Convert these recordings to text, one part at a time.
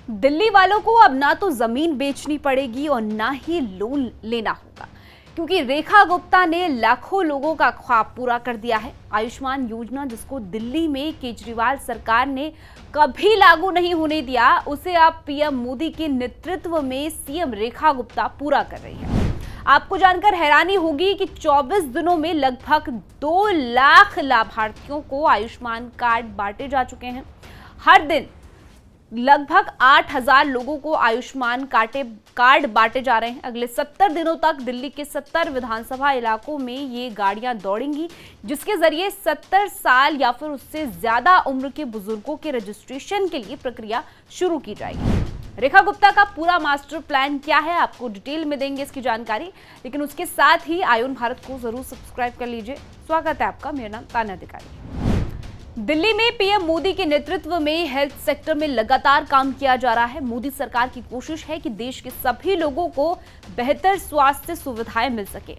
दिल्ली वालों को अब ना तो जमीन बेचनी पड़ेगी और ना ही लोन लेना होगा, क्योंकि रेखा गुप्ता ने लाखों लोगों का ख्वाब पूरा कर दिया है। आयुष्मान योजना, जिसको दिल्ली में केजरीवाल सरकार ने कभी लागू नहीं होने दिया, उसे अब पीएम मोदी के नेतृत्व में सीएम रेखा गुप्ता पूरा कर रही है। आपको जानकर हैरानी होगी कि 24 दिनों में लगभग 2 लाख लाभार्थियों को आयुष्मान कार्ड बांटे जा चुके हैं। हर दिन लगभग 8,000 लोगों को आयुष्मान कार्ड बांटे जा रहे हैं। अगले 70 दिनों तक दिल्ली के 70 विधानसभा इलाकों में ये गाड़ियां दौड़ेंगी, जिसके जरिए 70 साल या फिर उससे ज्यादा उम्र के बुजुर्गों के रजिस्ट्रेशन के लिए प्रक्रिया शुरू की जाएगी। रेखा गुप्ता का पूरा मास्टर प्लान क्या है, आपको डिटेल में देंगे इसकी जानकारी, लेकिन उसके साथ ही आयुन भारत को जरूर सब्सक्राइब कर लीजिए। स्वागत है आपका, मेरा नाम तान्या अधिकारी। दिल्ली में पीएम मोदी के नेतृत्व में हेल्थ सेक्टर में लगातार काम किया जा रहा है। मोदी सरकार की कोशिश है कि देश के सभी लोगों को बेहतर स्वास्थ्य सुविधाएं मिल सके।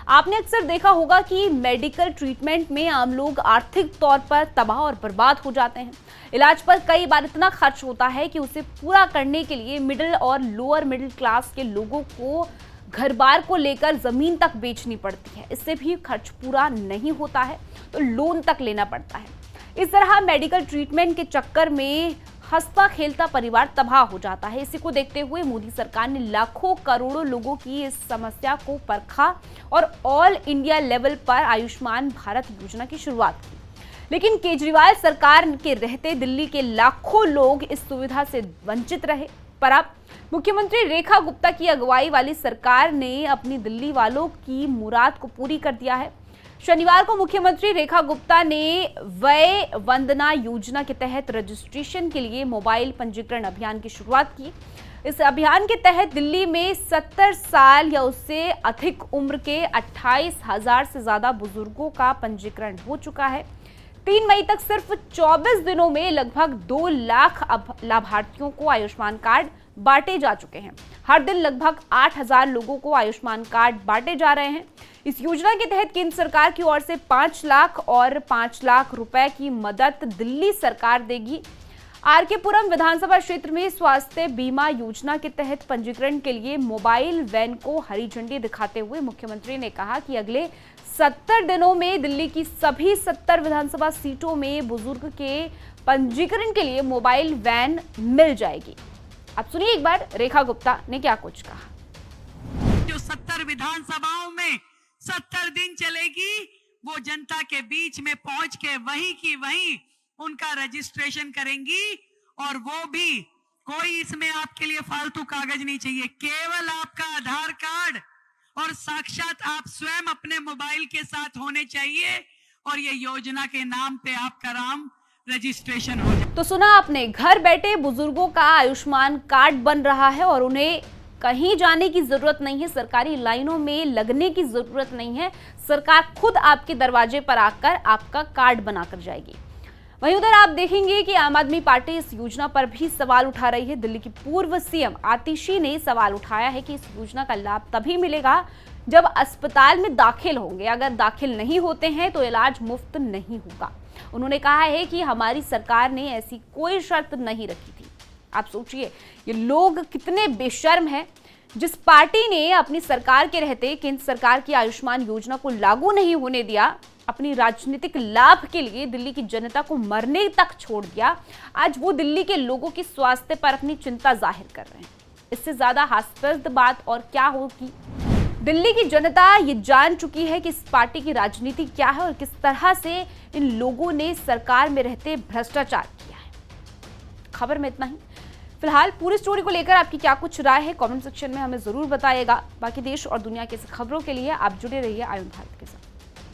आपने अक्सर देखा होगा कि मेडिकल ट्रीटमेंट में आम लोग आर्थिक तौर पर तबाह और बर्बाद हो जाते हैं। इलाज पर कई बार इतना खर्च होता है कि उसे पूरा करने के लिए मिडिल और लोअर मिडिल क्लास के लोगों को घर बार को लेकर जमीन तक बेचनी पड़ती है। इससे भी खर्च पूरा नहीं होता है तो लोन तक लेना पड़ता है। इस तरह मेडिकल ट्रीटमेंट के चक्कर में हंसता खेलता परिवार तबाह हो जाता है। इसी को देखते हुए मोदी सरकार ने लाखों करोड़ों लोगों की इस समस्या को परखा और ऑल इंडिया लेवल पर आयुष्मान भारत योजना की शुरुआत की। लेकिन केजरीवाल सरकार के रहते दिल्ली के लाखों लोग इस सुविधा से वंचित रहे। पर अब मुख्यमंत्री रेखा गुप्ता की अगुवाई वाली सरकार ने अपनी दिल्ली वालों की मुराद को पूरी कर दिया है। शनिवार को मुख्यमंत्री रेखा गुप्ता ने वय वंदना योजना के तहत रजिस्ट्रेशन के लिए मोबाइल पंजीकरण अभियान की शुरुआत की। इस अभियान के तहत दिल्ली में 70 साल या उससे अधिक उम्र के 28,000 से ज्यादा बुजुर्गों का पंजीकरण हो चुका है। 3 मई तक सिर्फ 24 दिनों में लगभग 2 लाख लाभार्थियों को आयुष्मान कार्ड बांटे जा चुके हैं। हर दिन लगभग 8,000 लोगों को आयुष्मान कार्ड बांटे जा रहे हैं। इस योजना के तहत केंद्र सरकार की ओर से 5 लाख और 5 लाख रुपए की मदद दिल्ली सरकार देगी। आरके पुरम विधानसभा क्षेत्र में स्वास्थ्य बीमा योजना के तहत पंजीकरण के लिए मोबाइल वैन को हरी झंडी दिखाते हुए मुख्यमंत्री ने कहा कि अगले 70 दिनों में दिल्ली की सभी 70 विधानसभा सीटों में बुजुर्ग के पंजीकरण के लिए मोबाइल वैन मिल जाएगी। अब सुनिए एक बार रेखा गुप्ता ने क्या कुछ कहा। जो 70 विधानसभाओं में 70 दिन चलेगी, वो जनता के बीच में पहुंच के वहीं की वहीं उनका रजिस्ट्रेशन करेंगी। और वो भी कोई इसमें आपके लिए फालतू कागज नहीं चाहिए, केवल आपका आधार कार्ड और साक्षात आप स्वयं अपने मोबाइल के साथ होने चाहिए और ये योजना के नाम पे आपका नाम रजिस्ट्रेशन हो जाए। तो सुना आपने, घर बैठे बुजुर्गों का आयुष्मान कार्ड बन रहा है और उन्हें कहीं जाने की जरूरत नहीं है, सरकारी लाइनों में लगने की जरूरत नहीं है। सरकार खुद आपके दरवाजे पर आकर आपका कार्ड बनाकर जाएगी। वहीं उधर आप देखेंगे कि आम आदमी पार्टी इस योजना पर भी सवाल उठा रही है। दिल्ली की पूर्व सीएम आतिशी ने सवाल उठाया है कि इस योजना का लाभ तभी मिलेगा जब अस्पताल में दाखिल होंगे। अगर दाखिल नहीं होते हैं तो इलाज मुफ्त नहीं होगा। उन्होंने कहा है कि हमारी सरकार ने ऐसी कोई शर्त नहीं रखी थी। आप सोचिए, ये लोग कितने बेशर्म हैं। जिस पार्टी ने अपनी सरकार के रहते केंद्र सरकार की आयुष्मान योजना को लागू नहीं होने दिया, अपनी राजनीतिक लाभ के लिए दिल्ली की जनता को मरने तक छोड़ दिया, आज वो दिल्ली के लोगों के स्वास्थ्य पर अपनी चिंता जाहिर कर रहे हैं। इससे ज्यादा हास्यास्पद बात और क्या होगी। दिल्ली की जनता ये जान चुकी है कि इस पार्टी की राजनीति क्या है और किस तरह से इन लोगों ने सरकार में रहते भ्रष्टाचार किया है। खबर में इतना ही। फिलहाल पूरी स्टोरी को लेकर आपकी क्या कुछ राय है, कमेंट सेक्शन में हमें जरूर बताइएगा। बाकी देश और दुनिया की खबरों के लिए आप जुड़े रहिए आयुन भारत के साथ।